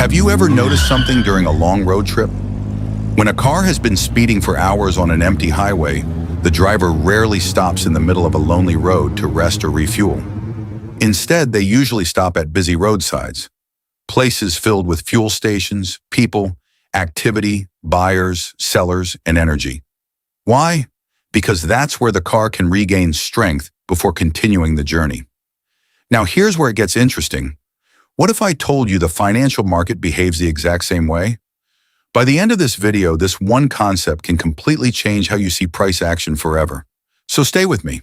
Have you ever noticed something during a long road trip? When a car has been speeding for hours on an empty highway, the driver rarely stops in the middle of a lonely road to rest or refuel. Instead, they usually stop at busy roadsides, places filled with fuel stations, people, activity, buyers, sellers, and energy. Why? Because that's where the car can regain strength before continuing the journey. Now here's where it gets interesting. What if I told you the financial market behaves the exact same way? By the end of this video, this one concept can completely change how you see price action forever. So stay with me.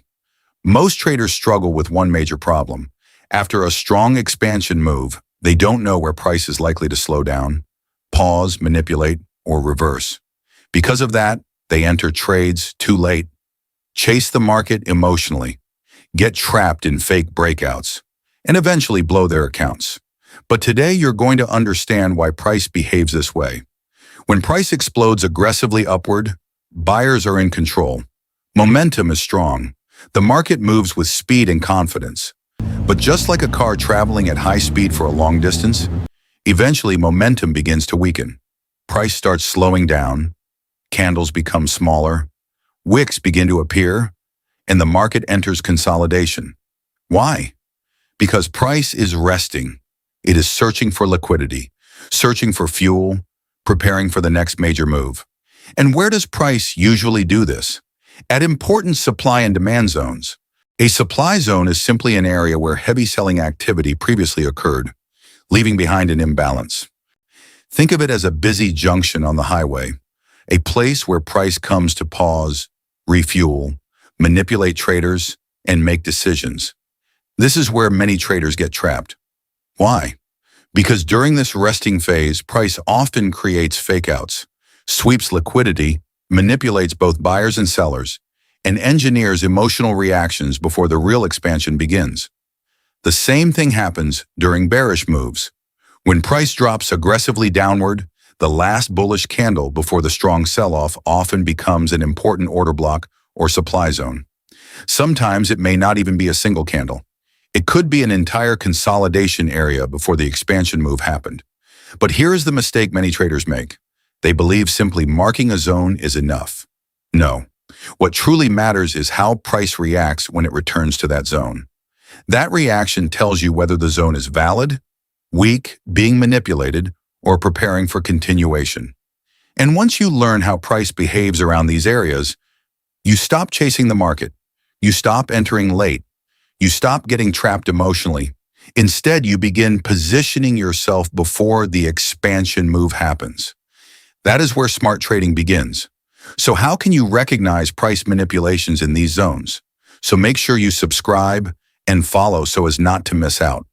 Most traders struggle with one major problem. After a strong expansion move, they don't know where price is likely to slow down, pause, manipulate, or reverse. Because of that, they enter trades too late, chase the market emotionally, get trapped in fake breakouts, and eventually blow their accounts. But today you're going to understand why price behaves this way. When price explodes aggressively upward, buyers are in control. Momentum is strong. The market moves with speed and confidence. But just like a car traveling at high speed for a long distance, eventually momentum begins to weaken. Price starts slowing down, candles become smaller, wicks begin to appear, and the market enters consolidation. Why? Because price is resting. It is searching for liquidity, searching for fuel, preparing for the next major move. And where does price usually do this? At important supply and demand zones. A supply zone is simply an area where heavy selling activity previously occurred, leaving behind an imbalance. Think of it as a busy junction on the highway, a place where price comes to pause, refuel, manipulate traders, and make decisions. This is where many traders get trapped. Why? Because during this resting phase, price often creates fakeouts, sweeps liquidity, manipulates both buyers and sellers, and engineers emotional reactions before the real expansion begins. The same thing happens during bearish moves. When price drops aggressively downward, the last bullish candle before the strong sell-off often becomes an important order block or supply zone. Sometimes it may not even be a single candle. It could be an entire consolidation area before the expansion move happened. But here is the mistake many traders make. They believe simply marking a zone is enough. No. What truly matters is how price reacts when it returns to that zone. That reaction tells you whether the zone is valid, weak, being manipulated, or preparing for continuation. And once you learn how price behaves around these areas, you stop chasing the market. You stop entering late. You stop getting trapped emotionally. Instead, you begin positioning yourself before the expansion move happens. That is where smart trading begins. So how can you recognize price manipulations in these zones? So make sure you subscribe and follow so as not to miss out.